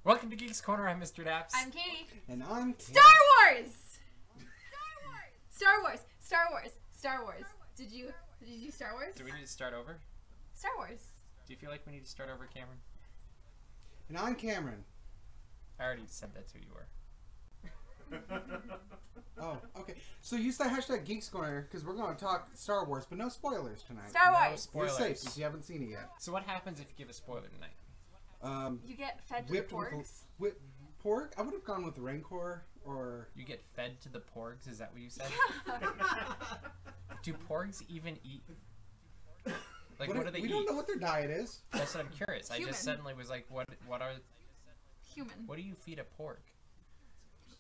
Welcome to Geeks Corner. I'm Mr. DAPs. I'm Katie. And I'm Star Wars! Star Wars! Star Wars! Star Wars! Did you Star Wars? Do we need to start over? Star Wars. Do you feel like we need to start over, Cameron? And I'm Cameron. I already said that's who you were. Oh, okay. So use the hashtag Geeks Corner because we're going to talk Star Wars, but no spoilers tonight. Star No Wars! spoilers. You're safe if you haven't seen it yet. So what happens if you give a spoiler tonight? You get fed to the porgs. Porg? I would have gone with Rancor or... You get fed to the porgs? Is that what you said? Do porgs even eat? Like, what do they eat? We don't know what their diet is. That's what I'm curious. Human. I just suddenly was like, what are... Human. What do you feed a porg?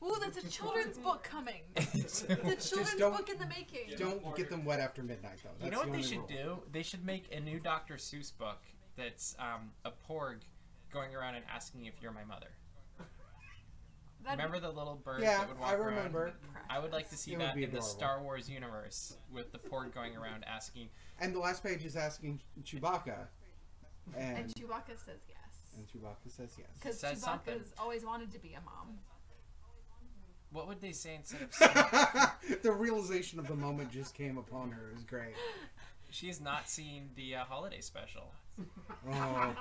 Ooh, that's a children's book coming. The children's book in the making. Don't get them wet after midnight, though. That's You know what the they only should rule. do? They should make a new Dr. Seuss book that's a porg going around and asking if you're my mother. Remember the little bird that would walk around? I remember. I would like to see that in the Star Wars universe with the porg going around asking. And the last page is asking Chewbacca. And Chewbacca says yes. And Chewbacca says yes. Because Chewbacca's always wanted to be a mom. What would they say instead of saying? The realization of the moment just came upon her. It was great. She's not seen the holiday special. Oh,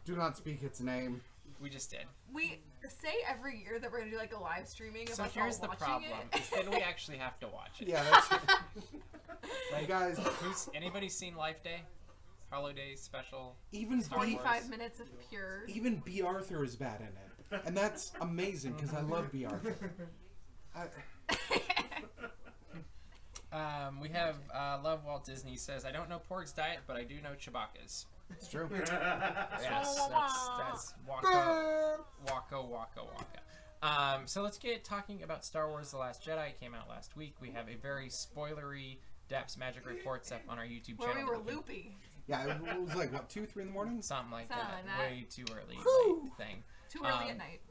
do not speak its name. We just did. We say every year that we're going to do like a live streaming of So us here's all the watching problem. it. Is then we actually have to watch it. Yeah, that's it. Like, guys, anybody seen Life Day? Holiday special? even Star Wars? 45 minutes of pure. Even B. Arthur is bad in it. And that's amazing because I love B. Arthur. We have Love Walt Disney says, I don't know Porg's diet, but I do know Chewbacca's. It's true. Yes, that's Waka, Waka, Waka, Waka. So let's get talking about Star Wars The Last Jedi. It came out last week. We have a very spoilery Depths Magic Reports up on our YouTube channel. Where we were loopy. Yeah, it was like, what, 2, 3 in the morning? Something like Something that. like that. Way too early late thing. Too early at night.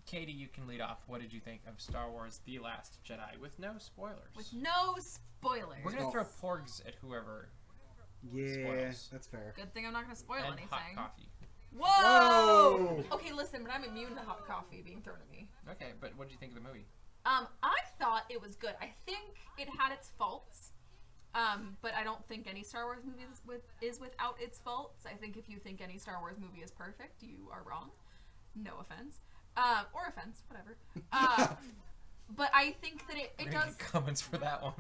Katie, you can lead off. What did you think of Star Wars The Last Jedi with no spoilers? With no spoilers. We're going to throw porgs at whoever spoils. That's fair. Good thing I'm not going to spoil And anything. hot coffee. Whoa! Okay, listen, but I'm immune to hot coffee being thrown at me. Okay, but what did you think of the movie? I thought it was good. I think it had its faults. But I don't think any Star Wars movie is without its faults. I think if you think any Star Wars movie is perfect, you are wrong. No offense. Or offense, whatever. But I think that it does... Comments for that one.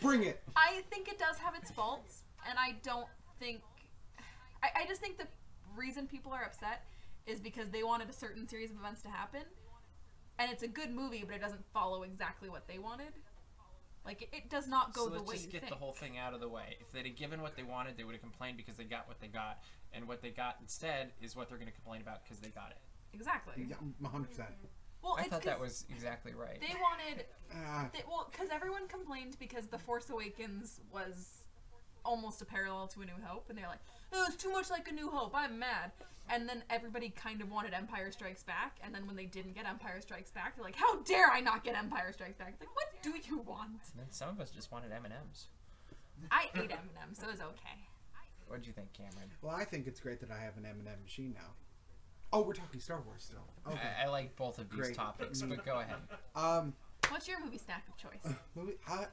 Bring it! I think it does have its faults, and I don't think... I just think the reason people are upset is because they wanted a certain series of events to happen, and it's a good movie, but it doesn't follow exactly what they wanted. Like, it does not go the way you think. So let's just get the whole thing out of the way. If they'd have given what they wanted, they would have complained because they got what they got. And what they got instead is what they're going to complain about because they got it. Exactly. Yeah, 100%. Well, I thought that was exactly right. They wanted... well, because everyone complained because The Force Awakens was almost a parallel to A New Hope. And they're like, oh, it's too much like A New Hope. I'm mad. And then everybody kind of wanted Empire Strikes Back. And then when they didn't get Empire Strikes Back, they're like, how dare I not get Empire Strikes Back? It's like, what do you want? And then some of us just wanted M&Ms. I ate M&Ms, so it was okay. What did you think, Cameron? Well, I think it's great that I have an M&M machine now. Oh, we're talking Star Wars still. Okay. I like both of these topics, but go ahead. What's your movie snack of choice? I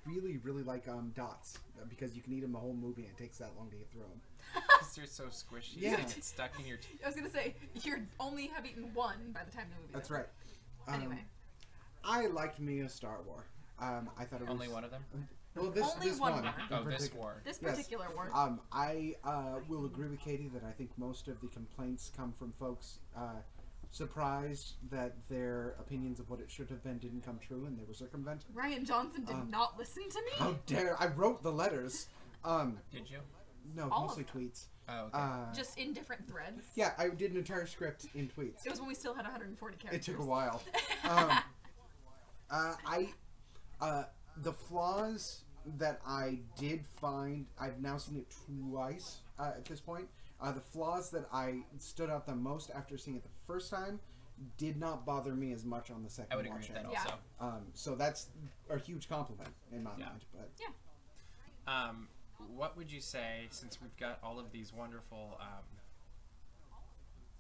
really, really like dots because you can eat them the whole movie and it takes that long to get through them. Because they're so squishy. Yeah. It's stuck in your teeth. I was going to say, you only have eaten one by the time the movie's That's over. right. Anyway. I liked Mia's Star Wars. I thought it was... Only one of them? Well, this one. Oh, this war. This particular war. I will agree with Katie that I think most of the complaints come from folks surprised that their opinions of what it should have been didn't come true and they were circumvented. Ryan Johnson did not listen to me. How dare! I wrote the letters. Did you? No, All mostly tweets. Oh, okay. Just in different threads. Yeah, I did an entire script in tweets. It was when we still had 140 characters. It took a while. The flaws that I did find, I've now seen it twice at this point. The flaws that I stood out the most after seeing it the first time did not bother me as much on the second watch. I would agree with that also. So that's a huge compliment in my mind. But yeah. What would you say, since we've got all of these wonderful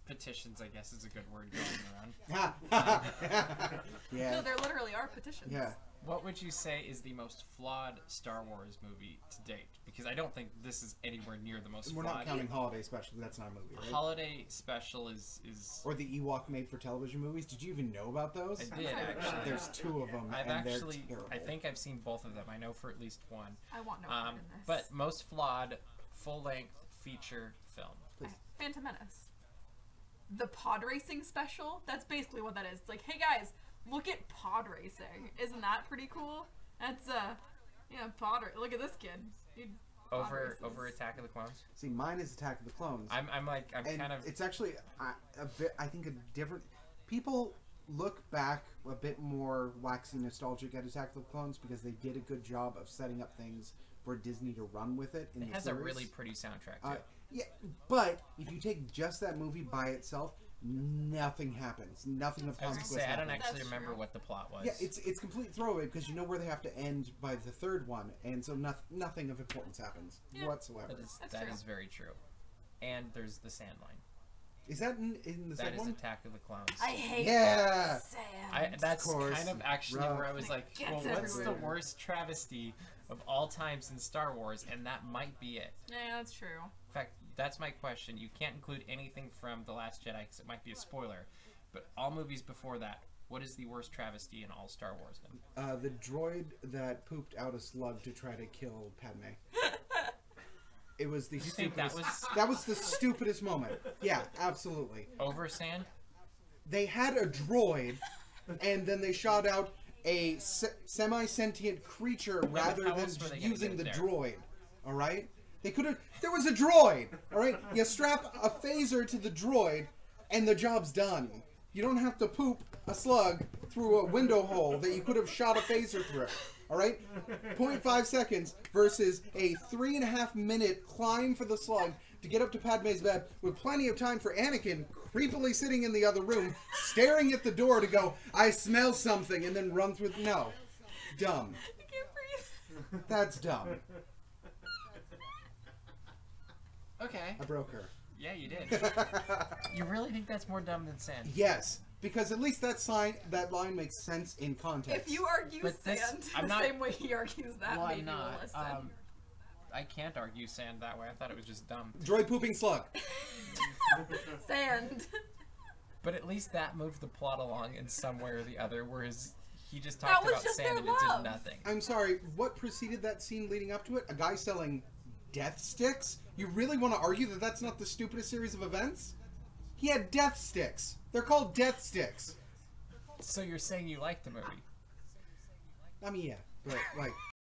petitions, I guess, is a good word going around. Yeah. No, there literally are petitions. Yeah. What would you say is the most flawed Star Wars movie to date? Because I don't think this is anywhere near the most We're flawed. not counting Holiday Special. That's not a movie, right? Holiday Special is... Or the Ewok made-for-television movies. Did you even know about those? I did, actually. There's 2 of them, I've and actually... they're terrible. I think I've seen both of them. I know for at least one. I want no part in this. But most flawed, full-length feature film. Please. Phantom Menace. The pod racing special? That's basically what that is. It's like, hey guys, look at pod racing. Isn't that pretty cool? That's, yeah, look at this kid. Over Attack of the Clones? See, mine is Attack of the Clones. I'm and kind of... It's actually, I think, a different... People look back a bit more waxy nostalgic at Attack of the Clones because they did a good job of setting up things for Disney to run with it in the series. It has a really pretty soundtrack, too. Yeah, but if you take just that movie by itself, nothing happens. Nothing of I was consequence gonna say, I don't happens. actually remember what the plot was. Yeah, it's complete throwaway because you know where they have to end by the 3rd one, and so nothing of importance happens whatsoever. That is very true. And there's the sand line. Is that in the That second is one? Attack of the Clones. I hate sand. That's Of course. kind of actually where I was like, Gets well, what's the everywhere. worst travesty of all times in Star Wars? And that might be it. Yeah, that's true. In fact, that's my question. You can't include anything from The Last Jedi because it might be a spoiler. But all movies before that, what is the worst travesty in all Star Wars then? The droid that pooped out a slug to try to kill Padme. It was the stupidest. That was the stupidest moment. Yeah, absolutely. Over sand? They had a droid, and then they shot out a semi-sentient creature rather how than else were they gonna using the get there? droid. All right? They could have. There was a droid. All right? You strap a phaser to the droid, and the job's done. You don't have to poop a slug through a window hole that you could have shot a phaser through. All right? 0.5 seconds versus a 3.5 minute climb for the slug to get up to Padme's bed with plenty of time for Anakin creepily sitting in the other room, staring at the door to go, I smell something, and then run through. No. Dumb. I can't breathe. That's dumb. Okay. I broke her. Yeah, you did. You really think that's more dumb than sand? Yes. Because at least that line makes sense in context. If you argue But this- sand I'm the not- same way he argues that, Well, maybe I'm we'll not. listen. I can't argue sand that way. I thought it was just dumb. Droid pooping slug. Sand. But at least that moved the plot along in some way or the other, whereas he just That talked was about just sand their and it love. did nothing. I'm sorry, what preceded that scene leading up to it? A guy selling death sticks? You really want to argue that that's not the stupidest series of events? He had death sticks. They're called death sticks. So you're saying you liked the movie? I mean, yeah, but like,